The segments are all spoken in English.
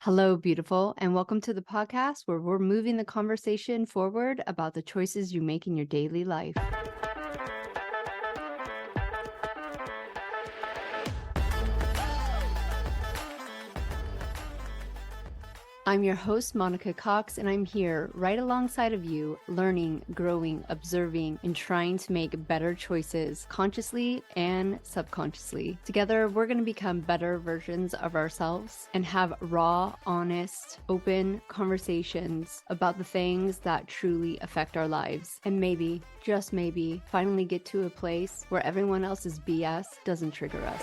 Hello, beautiful, and welcome to the podcast where we're moving the conversation forward about the choices you make in your daily life. I'm your host, Monica Cox, and I'm here right alongside of you, learning, growing, observing, and trying to make better choices consciously and subconsciously. Together, we're going to become better versions of ourselves and have raw, honest, open conversations about the things that truly affect our lives. And maybe, just maybe, finally get to a place where everyone else's BS doesn't trigger us.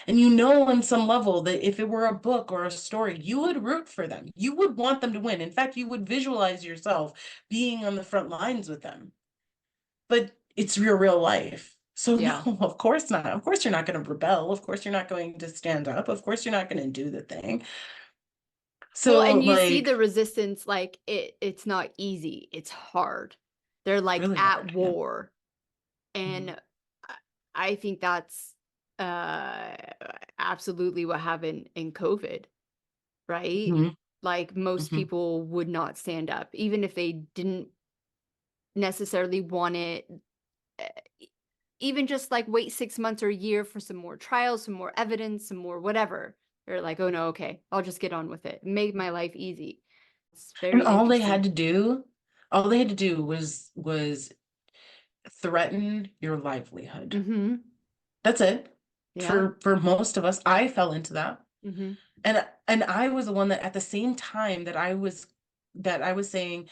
And you know, on some level, that if it were a book or a story, you would root for them. You would want them to win. In fact, you would visualize yourself being on the front lines with them. But it's your real life. So Yeah. no, of course not. Of course you're not going to rebel. Of course you're not going to stand up. Of course you're not going to do the thing. Well, So and you see the like resistance, like it's not easy. It's hard. They're like really at hard. Yeah. war. And Mhm. I think that's uh absolutely what happened in COVID, right? Mhm. Like most Mhm. people would not stand up, even if they didn't necessarily want it, uh, even just like wait 6 months or a year for some more trials, some more evidence, some more whatever. They're like, oh no, okay, I'll just get on with it. Make my life easy. It's And very interesting. all they had to do was threaten your livelihood. Mm-hmm. That's it. Yeah. For most of us, I fell into that. Mm-hmm. And I was the one that at the same time that I was saying,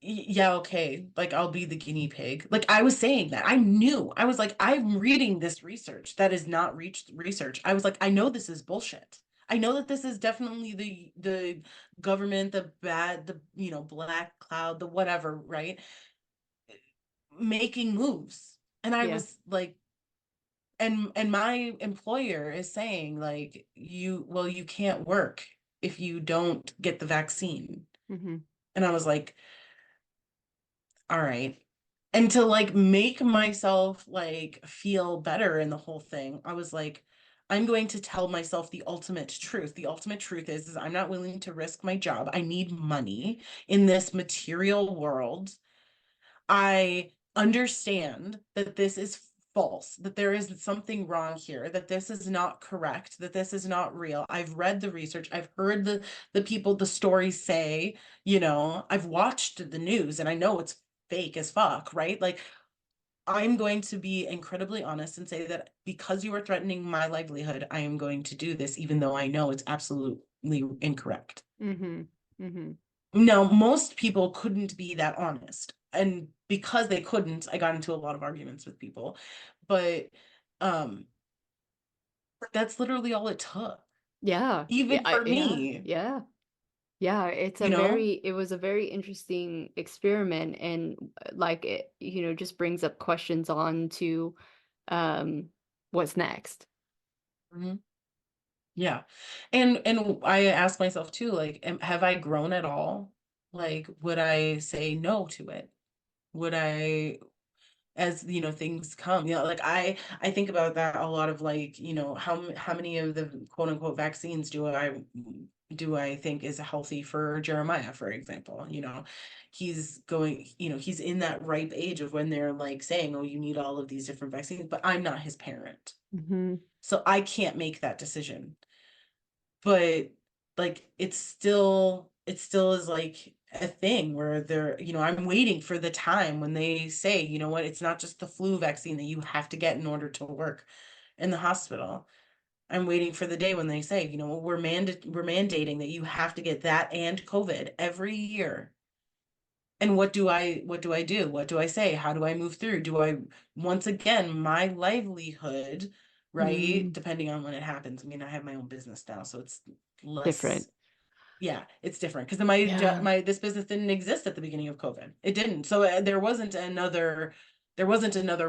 Yeah, okay, like I'll be the guinea pig." Like I was saying that. I knew. I was like, I'm reading this research that is not reached research. I was like, I know this is bullshit. I know that this is definitely the government, the bad, the black cloud, the whatever, right? Making moves. And I Yeah. was like, and my employer is saying like, you can't work if you don't get the vaccine. Mm-hmm. And I was like, all right. And to like make myself like feel better in the whole thing, I was like, I'm going to tell myself the ultimate truth. The ultimate truth is I'm not willing to risk my job. I need money in this material world. I understand that this is false, that there is something wrong here, that this is not correct, that this is not real. I've read the research, I've heard the people, the stories say, I've watched the news and I know it's fake as fuck, right? Like I'm going to be incredibly honest and say that because you are threatening my livelihood, I am going to do this, even though I know it's absolutely incorrect. Mm-hmm. Mm-hmm. Now, most people couldn't be that honest. And because they couldn't, I got into a lot of arguments with people. But um that's literally all it took. Yeah. Even for Yeah. me, Yeah. Yeah. you know? It was a very interesting experiment, and like it, just brings up questions on to um what's next. Mhm. Yeah. And I ask myself too, like, have I grown at all? Like, would I say no to it? Would I, as things come, like I think about that a lot of like, how many of the quote unquote vaccines do I think is healthy for Jeremiah, for example. He's going, he's in that ripe age of when they're like saying, oh, you need all of these different vaccines, but I'm not his parent, Mm-hmm. so I can't make that decision. But like it still is like a thing where I'm waiting for the time when they say, you know what, it's not just the flu vaccine that you have to get in order to work in the hospital. I'm waiting for the day when they say, we're mandating that you have to get that and COVID every year. And what do I do? What do I say? How do I move through? Do I, once again, my livelihood, right? Mm, Depending on when it happens. I mean, I have my own business now, so it's different. less, yeah, it's different because my Yeah. my this business didn't exist at the beginning of COVID. It didn't. So there wasn't another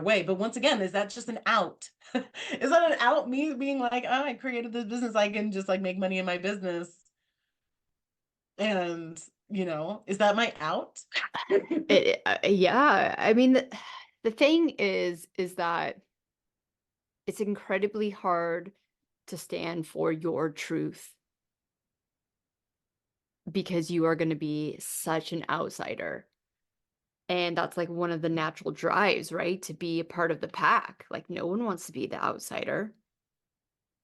way. But once again, is that just an out? Is that an out, me being like, oh, I created this business, I can just like make money in my business and Is that my out? Yeah, I mean, the thing is that it's incredibly hard to stand for your truth because you are going to be such an outsider. And that's like one of the natural drives, right? To be a part of the pack. Like no one wants to be the outsider.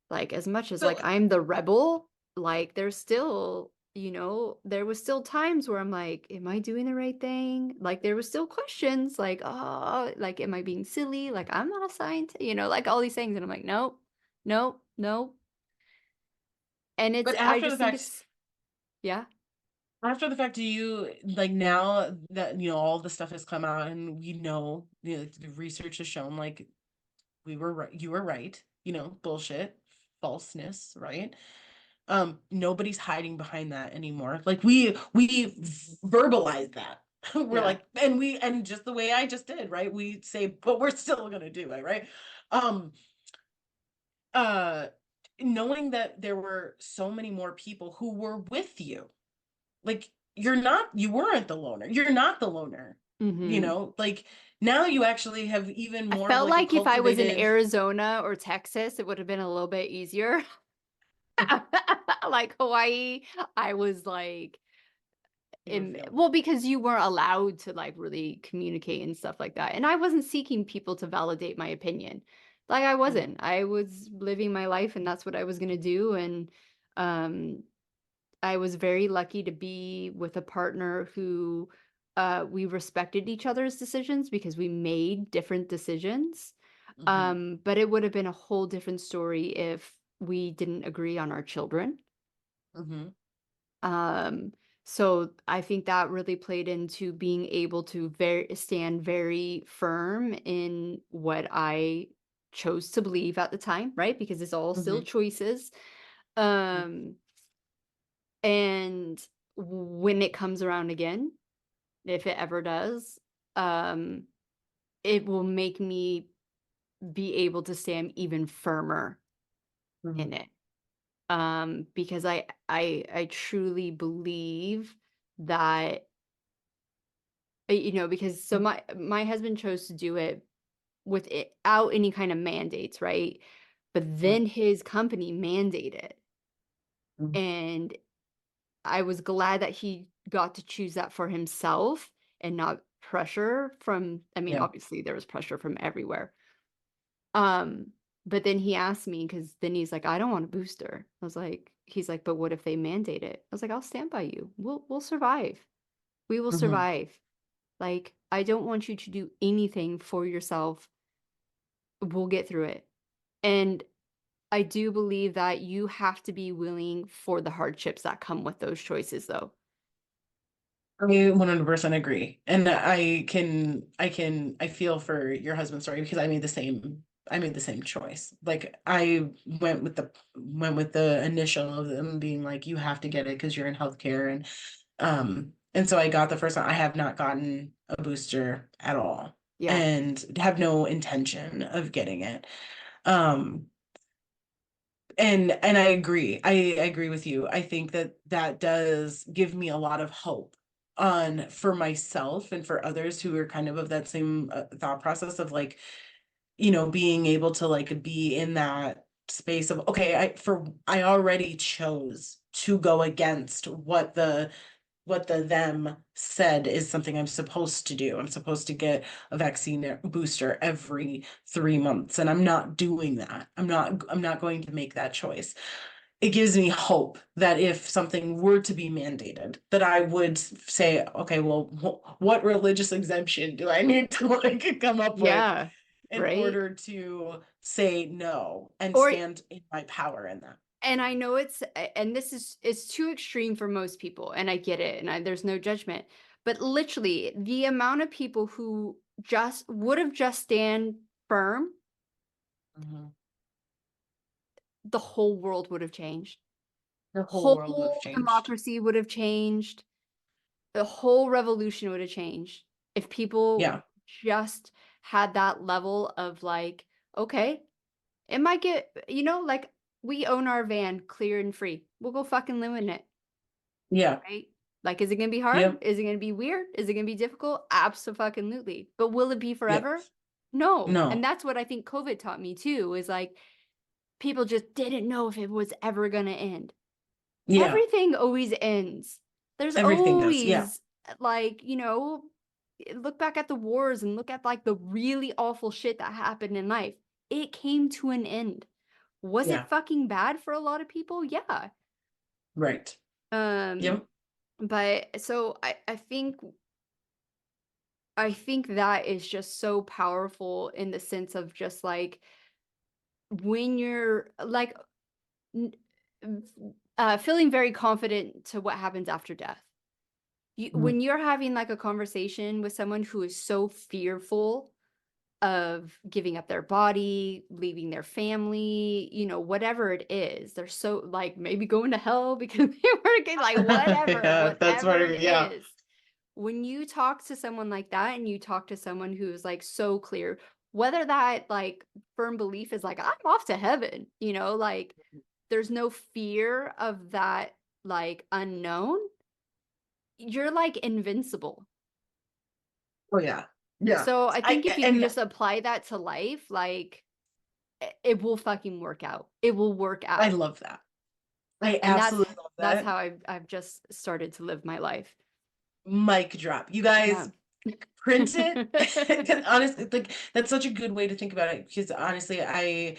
Like as much as like But I'm the rebel, like there's still, there was still times where I'm like, am I doing the right thing? Like there was still questions like, oh, like am I being silly? Like I'm not a scientist, like all these things. And I'm like, nope, nope, nope. And but I after the just think fact, it's, yeah, do you like now that all the stuff has come out and like, the research has shown like we were right, you were right, bullshit, falseness, right? Nobody's hiding behind that anymore. Like we verbalize that. We're yeah. like, and just the way I just did, right? We say, but we're still gonna do it, right? Um, uh, Knowing that there were so many more people who were with you, like you weren't the loner. You're not the loner. Hmm. Like now you actually have even I more of felt like a like if I was in cultivated. Arizona or Texas, it would have been a little bit easier. Like Hawaii, I was like, You were feeling well, it. because you weren't allowed to like really communicate and stuff like that. And I wasn't seeking people to validate my opinion. Like I Mhm, wasn't. I was living my life and that's what I was gonna do. And um I was very lucky to be with a partner who we respected each other's decisions because we made different decisions. mhm, But it would have been a whole different story if we didn't agree on our children. mhm, Um, so I think that really played into being able to stand very firm in what I chose to believe at the time, right? Because it's all still mhm, choices. mhm, Um, and when it comes around again, if it ever does, um, it will make me be able to stand even firmer mhm, in it. Because I truly believe that because so my husband chose to do it without any kind of mandates, right? But mhm, then his company mandated, mhm. and I was glad that he got to choose that for himself and not pressure from, I mean, Yeah. obviously there was pressure from everywhere. Um, but then he asked me because then he's like, I don't want a booster. He's like, but what if they mandate it? I was like, I'll stand by you. We'll survive. We will Mhm. survive. Like, I don't want you to do anything for yourself. We'll get through it. And I do believe that you have to be willing for the hardships that come with those choices, though. I 100% agree. And I feel for your husband's story because I made the same choice. Like I went with the initial of them being like, you have to get it because you're in healthcare. And so I got the first one. I have not gotten a booster at all Yeah. and have no intention of getting it. Um, and I agree. I agree with you. I think that that does give me a lot of hope on for myself and for others who are kind of that same thought process of like, being able to like be in that space of okay, I already chose to go against what the them said is something I'm supposed to do. I'm supposed to get a vaccine booster every 3 months, and I'm not doing that. I'm not going to make that choice. It gives me hope that if something were to be mandated, that I would say, okay, well, what religious exemption do I need to like come up with Yeah. in Right. order to say no and Or stand in my power in that? And I know and this is it's too extreme for most people, and I get it, and there's no judgment. But literally, the amount of people who just would have just stand firm, Mhm. the whole world would have changed. The whole world would have Whole changed. democracy would have changed. The whole revolution would have changed if people Yeah. just had that level of like, okay, it might get, like we own our van clear and free. We'll go fucking live in it. Yeah. Right? Like, is it going to be hard? Yep. Is it going to be weird? Is it going to be difficult? Absolutely. But will it be Yep. forever? No. And No. that's what I think COVID taught me too, is like people just didn't know if it was ever going to end. Yeah. Everything always ends. There's Everything does. Yeah. always like, look back at the wars and look at like the really awful shit that happened in life. It came to an end. Was it Yeah. fucking bad for a lot of people? Yeah. Right. Um, Yep. but so I think that is just so powerful in the sense of just like when you're like n- feeling very confident to what happens after death. Mhm. When you're having like a conversation with someone who is so fearful of giving up their body, leaving their family, whatever it is, they're so like maybe going to hell because they were like whatever, Yeah, that's what. whatever it Yeah. is. When you talk to someone like that and you talk to someone who is like so clear, whether that like firm belief is like, I'm off to heaven, like there's no fear of that like unknown, you're like invincible. Oh yeah. Yeah. So I think if I you can and just apply that to life, like it will fucking work out. It will work I out. love that. I And that's absolutely love that's that. how I've just started to live my life. Mic drop. You Yeah. guys print it. 'Cause honestly, like that's such a good way to think about it. Because honestly, I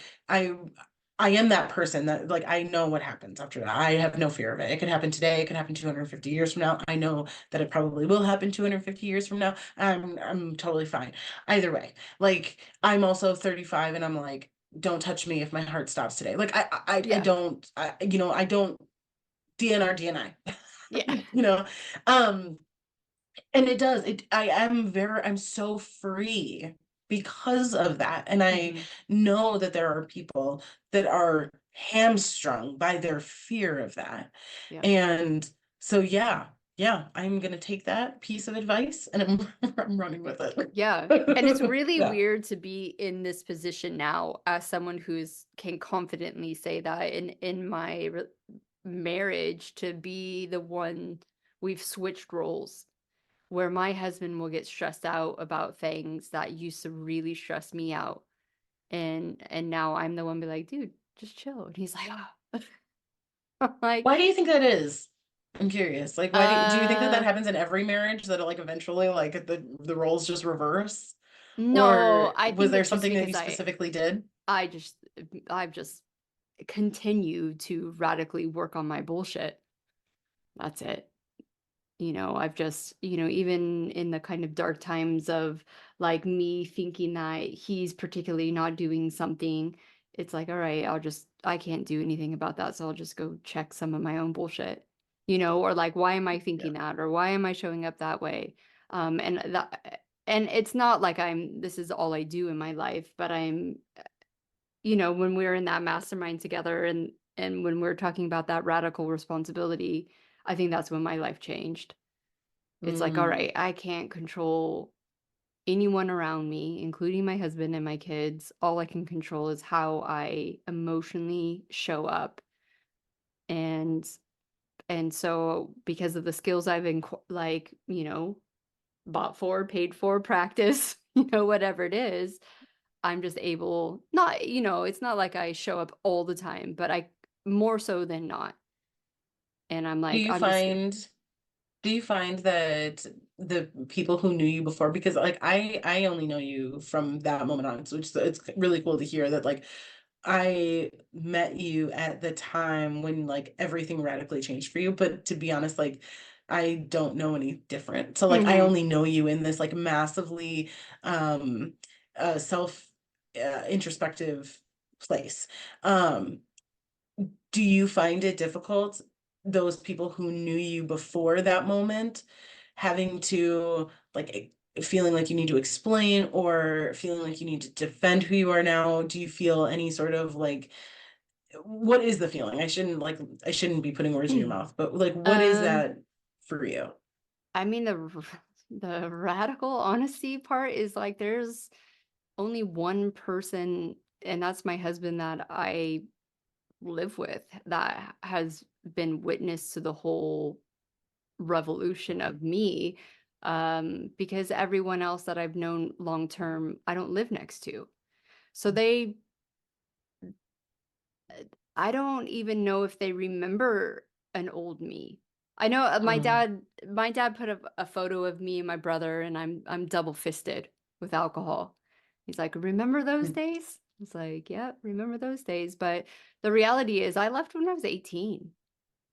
I am that person that like I know what happens after that. I have no fear of it. It could happen today, it could happen 250 years from now. I know that it probably will happen 250 years from now. I'm totally fine. Either way. Like I'm also 35 and I'm like, don't touch me if my heart stops today. Like I Yeah. don't I don't DNR DNI. Yeah. You know. Um and it does. I'm so free because of that. And I Mhm. know that there are people that are hamstrung by their fear of that. Yeah. And so yeah, I'm gonna take that piece of advice and I'm running with Yeah. And it's it. really Yeah. weird to be in this position now as someone who's can confidently say that in my marriage to be the one we've switched roles where my husband will get stressed out about things that used to really stress me out. And now I'm the one be like, dude, just chill. And he's like, oh. I'm like, Why do you think that is? I'm curious. Like, why do you think that that uh, happens in every marriage that like eventually like the roles just reverse? no, Or I was think there it's just something that you because specifically did? I just, I've just continue to radically work on my bullshit. That's it. I've just, even in the kind of dark times of like me thinking that he's particularly not doing something, it's like, all right, I can't do anything about that. So I'll just go check some of my own bullshit, or like, why am I Yeah. thinking that? Or why am I showing up that way? And it's not like this is all I do in my life, but when we're in that mastermind together and when we're talking about that radical responsibility, I think that's when my life changed. It's like, all Mm. right, I can't control anyone around me, including my husband and my kids. All I can control is how I emotionally show up. And and so because of the skills I've been like, bought for, paid for, practice, whatever it is, I'm just able not, it's not like I show up all the time, but I more so than not. And I'm Do like, you I'm just find do you find that the people who knew you before, because like I only know you from that moment on, so it's really cool to hear that like I met you at the time when like everything radically changed for you, but to be honest, like I don't know any different. So like I Mhm. only know you in this like massively um self introspective place. Um do you find it difficult, those people who knew you before that moment, having to like feeling like you need to explain or feeling like you need to defend who you are now? Do you feel any sort of like what is the feeling? I shouldn't be putting words in your mouth, but like what is um that for you? I mean the radical honesty part is like there's only one person, and that's my husband that I live with, that has been witness to the whole revolution of me, because everyone else that I've known long term, I don't live next to. So I don't even know if they remember an old me. I know Mm, my dad put a photo of me and my brother, and I'm double fisted with alcohol. He's like, "Remember those mm, days?" I was like, "Yeah, remember those days." But the reality is I left when I was 18.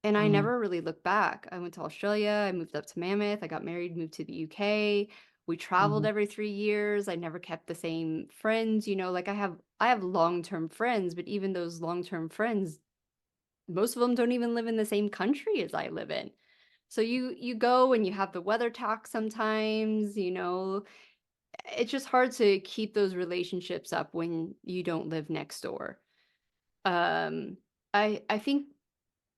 And I mm, never really looked back. I went to Australia, I moved up to Mammoth, I got married, moved to the UK. We traveled mhm, every 3 years. I never kept the same friends, like I have long-term friends, but even those long-term friends, most of them don't even live in the same country as I live in. So you go and you have the weather talk sometimes. It's just hard to keep those relationships up when you don't live next door. Um I think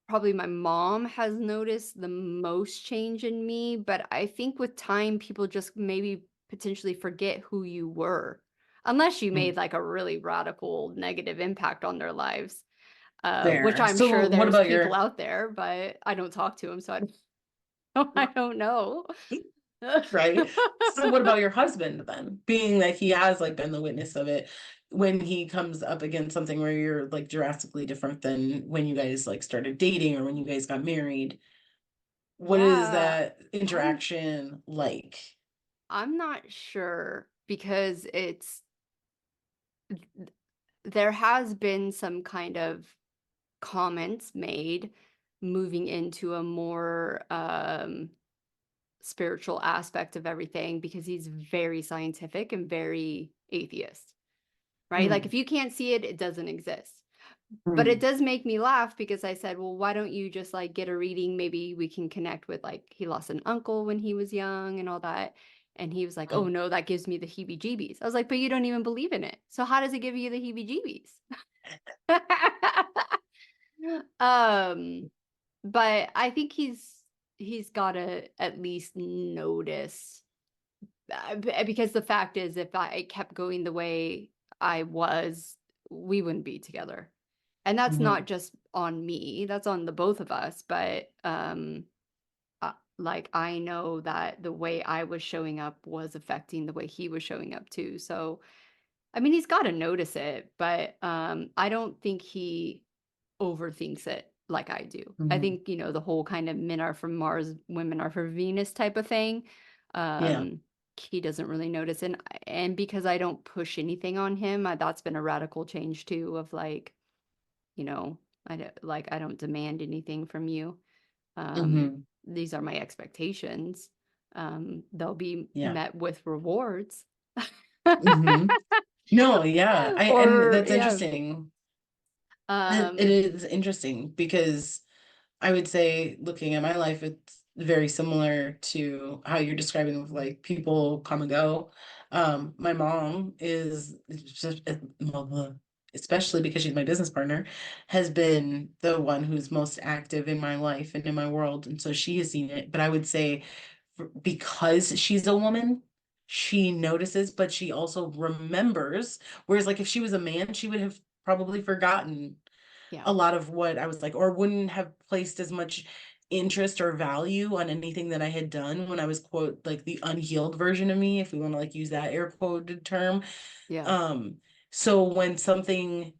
probably my mom has noticed the most change in me, but I think with time, people just maybe potentially forget who you were, unless you mm. made like a really radical negative impact on their lives, which Fair. I'm So sure what there's about people your out there, but I don't talk to them, so I don't, I don't know. right? So what about your husband then? Being that he has like been the witness of it when he comes up against something where you're like drastically different than when you guys like started dating or when you guys got married. What is Yeah, that I'm interaction like? I'm not sure because there has been some kind of comments made moving into a more spiritual aspect of everything because he's very scientific and very atheist, right? Like if Mm, you can't see it, it doesn't exist. But it mm, does make me laugh because I said, well, why don't you just like get a reading? Maybe we can connect with like he lost an uncle when he was young and all that. And he was like, oh mm. no, that gives me the heebie jeebies. I was like, but you don't even believe in it. So how does it give you the heebie jeebies? um but I think he's got to at least notice, because the fact is if I kept going the way I was, we wouldn't be together. And that's not Mhm, just on me, that's on the both of us, but like I know that the way I was showing up was affecting the way he was showing up too. So I mean, he's got to notice it, but I don't think he overthinks it like I do. I mhm. think, the whole kind of men are from Mars, women are for Venus type of thing. Yeah. Um, he doesn't really notice. And because I don't push anything on him, that's been a radical change too of like, you know, I don't demand anything from you. Mhm. These are my expectations. They'll be Yeah. met with rewards. Mhm. No, yeah. I and Or that's yeah. interesting. It Um, is interesting because I would say, looking at my life, it's very similar to how you're describing of like people come and go. My mom is just, well, especially because she's my business partner, has been the one who's most active in my life and in my world. And so she has seen it. But I would say because she's a woman, she notices, but she also remembers. Whereas like if she was a man, she would have probably forgotten yeah, a lot of what I was like, or wouldn't have placed as much interest or value on anything that I had done when I was, quote, like the unhealed version of me, if we want to like use that air quoted term. yeah. Um, so when something,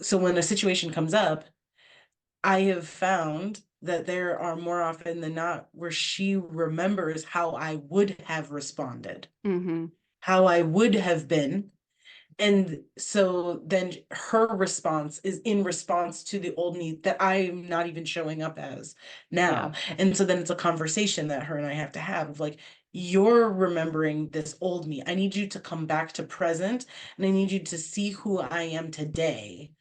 so when a situation comes up, I have found that there are more often than not where she remembers how I would have responded, Mm-hmm. how I would have been. And so then her response is in response to the old me that I'm not even showing up as now. Yeah. And so then it's a conversation that her and I have to have of like, you're remembering this old me. I need you to come back to present and I need you to see who I am today.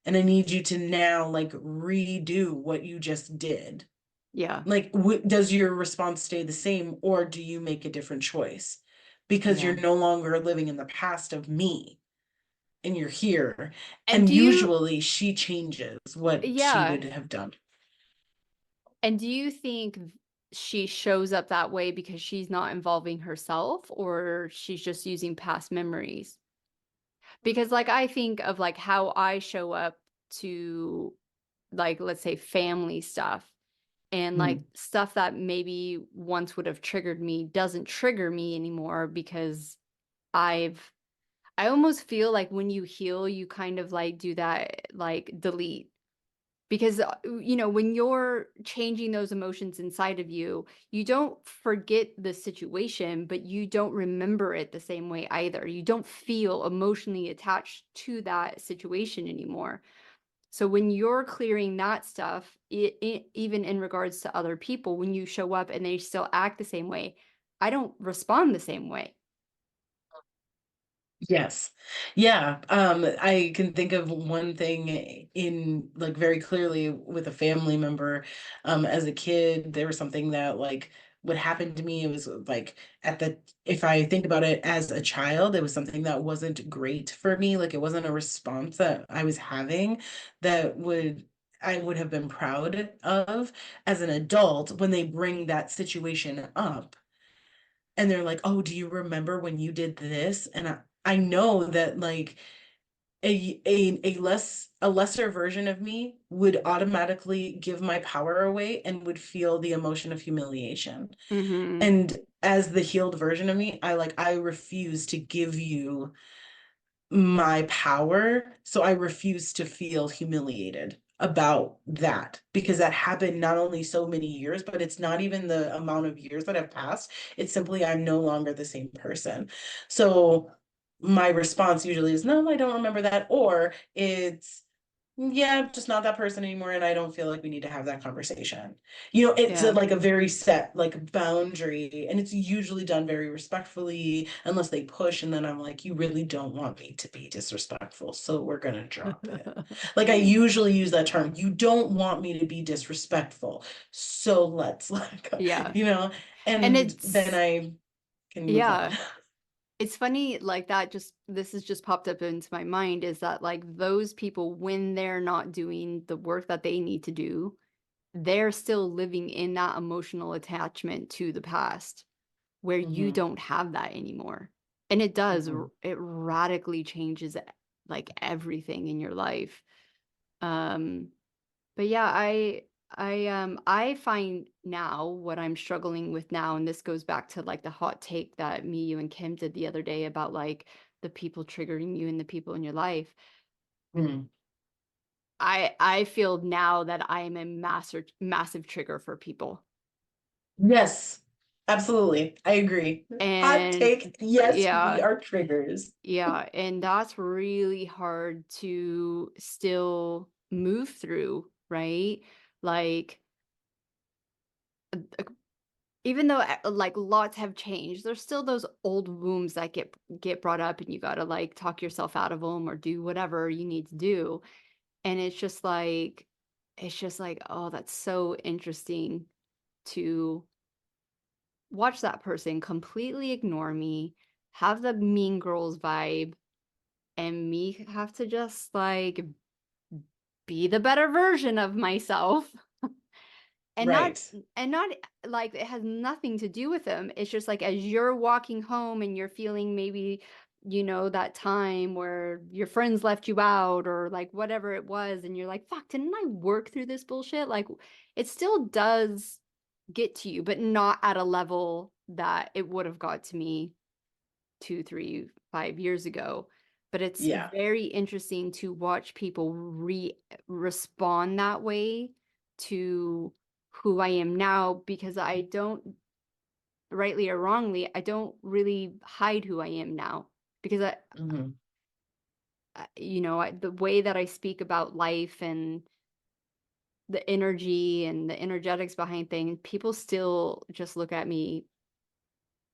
And I need you to now like redo what you just did. Yeah. Like, does your response stay the same or do you make a different choice? Because you're Yeah. no longer living in the past of me and you're here. And And do you, usually she changes what she yeah. would have done. And do you think she shows up that way because she's not involving herself or she's just using past memories? Because like I think of like how I show up to like let's say family stuff And like Mm. stuff that maybe once would have triggered me doesn't trigger me anymore because I've I almost feel like when you heal, you kind of like do that like delete. Because, when you're changing those emotions inside of you, you don't forget the situation, but you don't remember it the same way either. You don't feel emotionally attached to that situation anymore. So when you're clearing that stuff, even in regards to other people, when you show up and they still act the same way, I don't respond the same way. Yes. Yeah. I can think of one thing in like very clearly with a family member. As a kid, there was something that like would happen to me. It was like if I think about it as a child, it was something that wasn't great for me. Like it wasn't a response that I was having that I would have been proud of as an adult when they bring that situation up and they're like, "Oh, do you remember when you did this?" And I know that like a lesser version of me would automatically give my power away and would feel the emotion of humiliation. Hmm. And as the healed version of me, I refuse to give you my power. So I refuse to feel humiliated about that because that happened not only so many years, but it's not even the amount of years that have passed. It's simply I'm no longer the same person. So my response usually is, no, I don't remember that. Or it's, yeah, I'm just not that person anymore. And I don't feel like we need to have that conversation. It's Yeah. like a very set, like boundary. And it's usually done very respectfully, unless they push. And then I'm like, you really don't want me to be disrespectful. So we're going to drop it. Like I usually use that term. You don't want me to be disrespectful. So let's like, Yeah. And and then I can move on. yeah. It's funny, like that this has just popped up into my mind is that like those people, when they're not doing the work that they need to do, they're still living in that emotional attachment to the past where you Hmm. don't have that anymore. And it does, Hmm. it radically changes like everything in your life. Um, but yeah, I find now what I'm struggling with now, and this goes back to like the hot take that me, you, and Kim did the other day about like the people triggering you and the people in your life. Hmm. I feel now that I am a massive trigger for people. Yes, absolutely. I agree. Hot And take. Yes, we yeah, are triggers. yeah, and that's really hard to still move through, right? Like even though like lots have changed, there's still those old wounds that get brought up and you got to like talk yourself out of them or do whatever you need to do. And it's just like, oh, that's so interesting to watch that person completely ignore me, have the mean girls vibe, and me have to just like be the better version of myself. And not Right. and not like it has nothing to do with them. It's just like as you're walking home and you're feeling maybe, that time where your friends left you out or like whatever it was, and you're like, fuck, didn't I work through this bullshit? Like it still does get to you, but not at a level that it would have got to me 2, 3, 5 years ago. But it's Yeah. very interesting to watch people respond that way to who I am now because I don't, rightly or wrongly, I don't really hide who I am now because Hmm. the way that I speak about life and the energy and the energetics behind things, people still just look at me.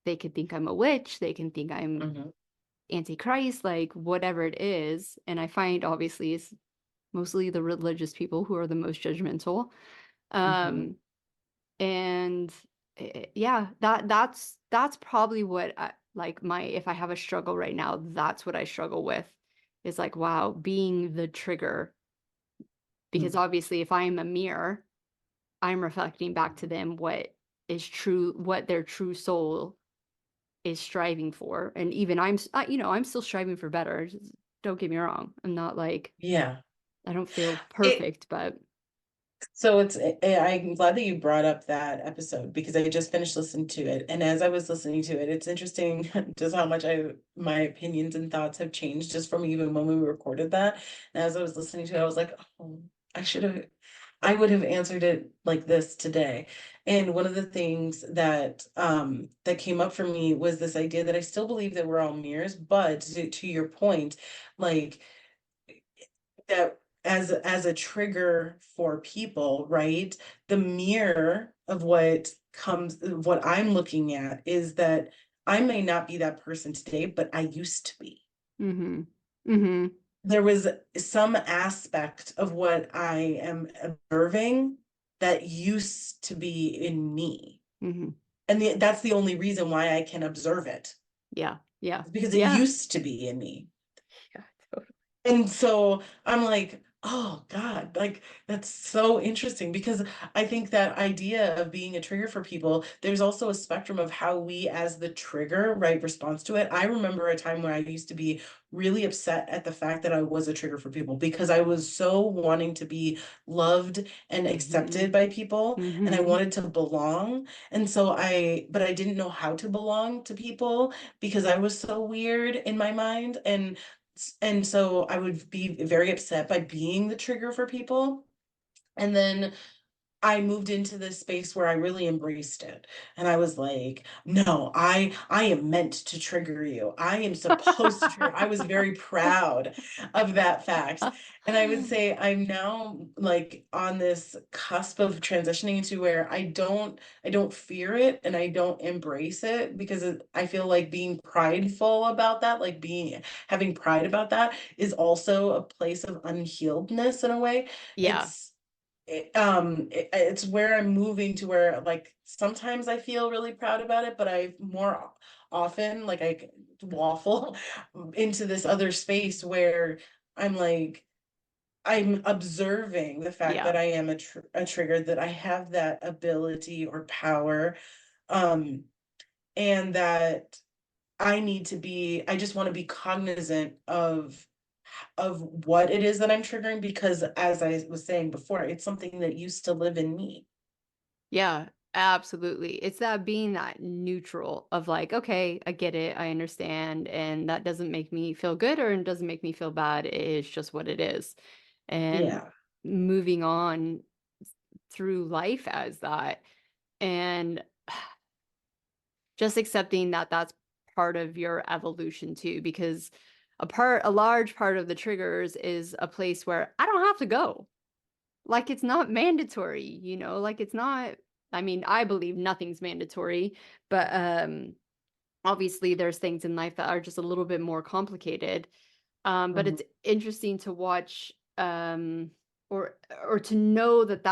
They could think I'm a witch. They can think I'm Hmm. antichrist, like whatever it is. And I find obviously it's mostly the religious people who are the most judgmental. Hmm. Um, and yeah, that's probably what like my if I have a struggle right now, that's what I struggle with. Is like, wow, being the trigger. Because obviously if I'm a mirror, I'm reflecting back to them what is true, what their true soul is striving for. And even I'm still striving for better. Just don't get me wrong. I'm not like Yeah. I don't feel It perfect, but So I'm glad that you brought up that episode because I just finished listening to it. And as I was listening to it, it's interesting just how much my opinions and thoughts have changed just from even when we recorded that. And as I was listening to it, I was like, oh, I would have answered it like this today. And one of the things that came up for me was this idea that I still believe that we're all mirrors, but to your point, like that as a trigger for people, right? The mirror of what I'm looking at is that I may not be that person today, but I used to be. Mm-hmm. Mm-hmm. There was some aspect of what I am observing that used to be in me. Mm-hmm. And that's the only reason why I can observe it, Yeah. Yeah. because it Yeah. used to be in me. Yeah. Totally. And so I'm like, oh God, like that's so interesting because I think that idea of being a trigger for people, there's also a spectrum of how we, as the trigger, right, responds to it. I remember a time where I used to be really upset at the fact that I was a trigger for people because I was so wanting to be loved and Mm-hmm. accepted by people and I Mm-hmm. wanted to belong. And so but I didn't know how to belong to people because I was so weird in my mind. And so I would be very upset by being the trigger for people. And then I moved into this space where I really embraced it. And I was like, no, I am meant to trigger you. I am supposed to trigger. I was very proud of that fact. And I would say I'm now like on this cusp of transitioning into where I don't fear it and I don't embrace it because I feel like being prideful about that, like being having pride about that is also a place of unhealedness in a way. Yeah. It's where I'm moving to where like sometimes I feel really proud about it, but I more often like I waffle into this other space where I'm like I'm observing the fact Yeah. that I am a trigger, that I have that ability or power, um, and that I just want to be cognizant of what it is that I'm triggering because as I was saying before, it's something that used to live in me. Yeah, absolutely. It's that being that neutral of like, okay, I get it, I understand, and that doesn't make me feel good or it doesn't make me feel bad. It's just what it is. And Yeah. moving on through life as that and just accepting that that's part of your evolution too, because a large part of the triggers is a place where I don't have to go. Like it's not mandatory, like it's not, I mean, I believe nothing's mandatory, but obviously there's things in life that are just a little bit more complicated. But Mhm. it's interesting to watch or to know that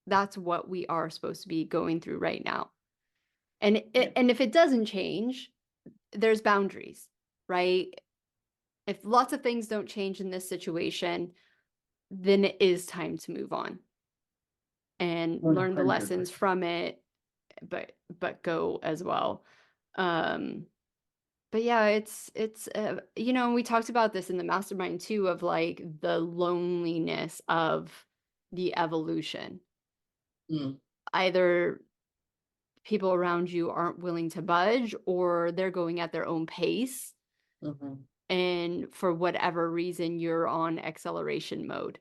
that's what we are supposed to be going through right now. Yeah. And if it doesn't change, there's boundaries, right? If lots of things don't change in this situation, then it is time to move on and learn the lessons 100%. from it, but go as well. Um, but yeah, we talked about this in the mastermind too of like the loneliness of the evolution. Mm, Either people around you aren't willing to budge or they're going at their own pace, mhm. and for whatever reason you're on acceleration mode.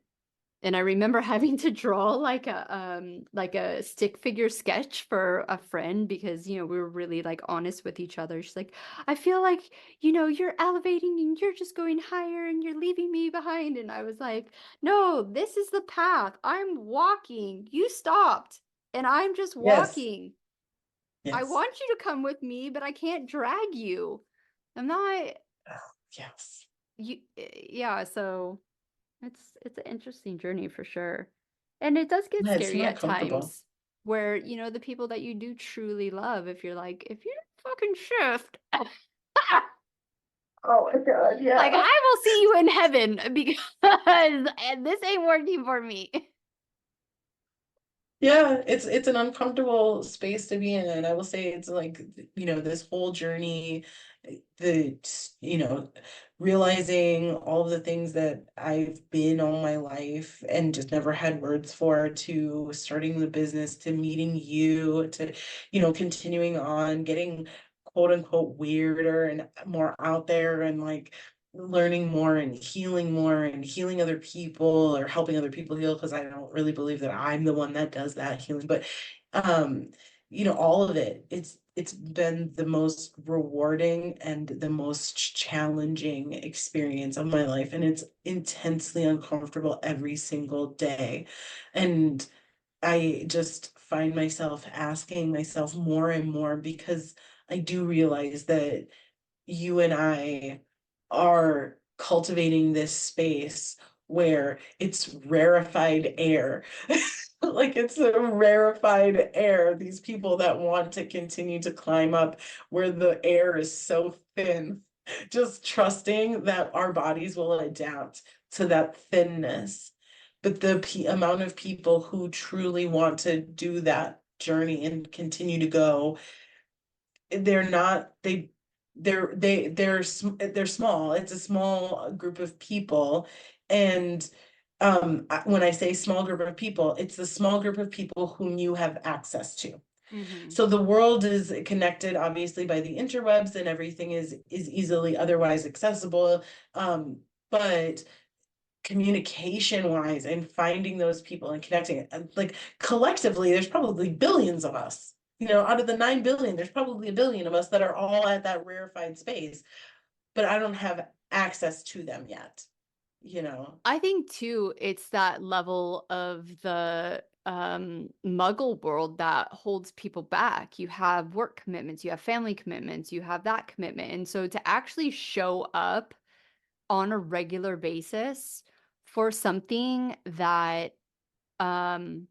And I remember having to draw like a stick figure sketch for a friend because, we were really like honest with each other. She's like, "I feel like, you're elevating and you're just going higher and you're leaving me behind." And I was like, "No, this is the path. I'm walking. You stopped and I'm just Yes. walking. I Yes. want you to come with me, but I can't drag you. I'm not Oh, yes. yeah, so it's an interesting journey for sure. And it does get Yeah, it's scary not at comfortable. times where, the people that you do truly love, if you're like, if you don't fucking shift, Oh my God, like yeah. I will see you in heaven because and this ain't working for me. Yeah, it's an uncomfortable space to be in. And I will say it's like, this whole journey. the, you know, realizing all of the things that I've been all my life and just never had words for, to starting the business, to meeting you, to, continuing on, getting quote unquote weirder and more out there, and like learning more and healing other people, or helping other people heal, because I don't really believe that I'm the one that does that healing. But um all of it, it's been the most rewarding and the most challenging experience of my life, and it's intensely uncomfortable every single day. And I just find myself asking myself more and more, because I do realize that you and I are cultivating this space where it's rarefied air. Like, it's a rarefied air. These people that want to continue to climb up where the air is so thin, just trusting that our bodies will adapt to that thinness. But the amount of people who truly want to do that journey and continue to go, they're not they're small. It's a small group of people. And when I say small group of people, it's the small group of people whom you have access to. Mm-hmm. So the world is connected, obviously, by the interwebs, and everything is easily otherwise accessible. But communication wise, and finding those people and connecting, and like collectively, there's probably billions of us. Out of the 9 billion, there's probably a billion of us that are all at that rarefied space, but I don't have access to them yet. I think too, it's that level of the muggle world that holds people back. You have work commitments, you have family commitments, you have that commitment. And so to actually show up on a regular basis for something that um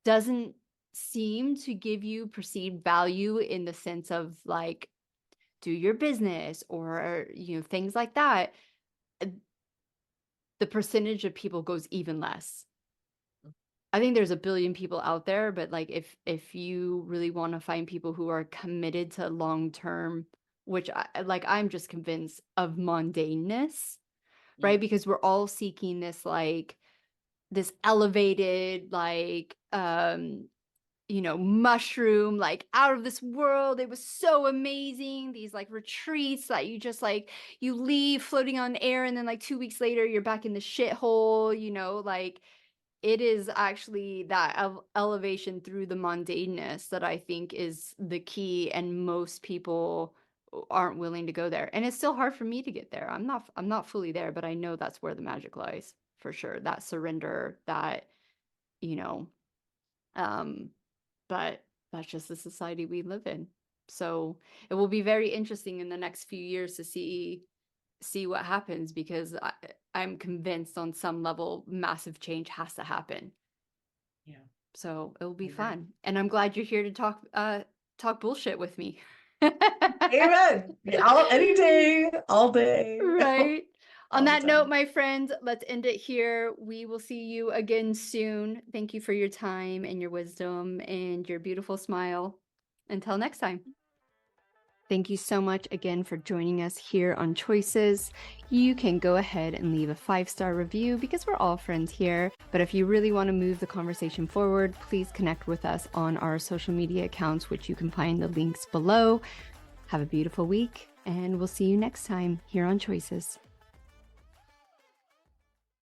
doesn't seem to give you perceived value in the sense of like do your business or things like that, uh, the percentage of people goes even less. I think there's a billion people out there, but like if you really want to find people who are committed to long term, which I'm just convinced of mundaneness, Yeah. right? Because we're all seeking this like this elevated like mushroom, like out of this world. It was so amazing. These like retreats that you just like you leave floating on air, and then like 2 weeks later you're back in the shithole, like it is actually that elevation through the mundaneness that I think is the key, and most people aren't willing to go there. And it's still hard for me to get there. I'm not fully there, but I know that's where the magic lies for sure. That surrender, that you know, um but that's just the society we live in. So it will be very interesting in the next few years to see what happens, because I'm convinced on some level massive change has to happen. Yeah. So it will I be agree. fun. And I'm glad you're here to talk bullshit with me. Amen. Yeah, any day, all day. Right. On All the that note, time. my friends, let's end it here. We will see you again soon. Thank you for your time and your wisdom and your beautiful smile. Until next time. Thank you so much again for joining us here on Choices. You can go ahead and leave a 5-star review because we're all friends here. But if you really want to move the conversation forward, please connect with us on our social media accounts, which you can find the links below. Have a beautiful week, and we'll see you next time here on Choices.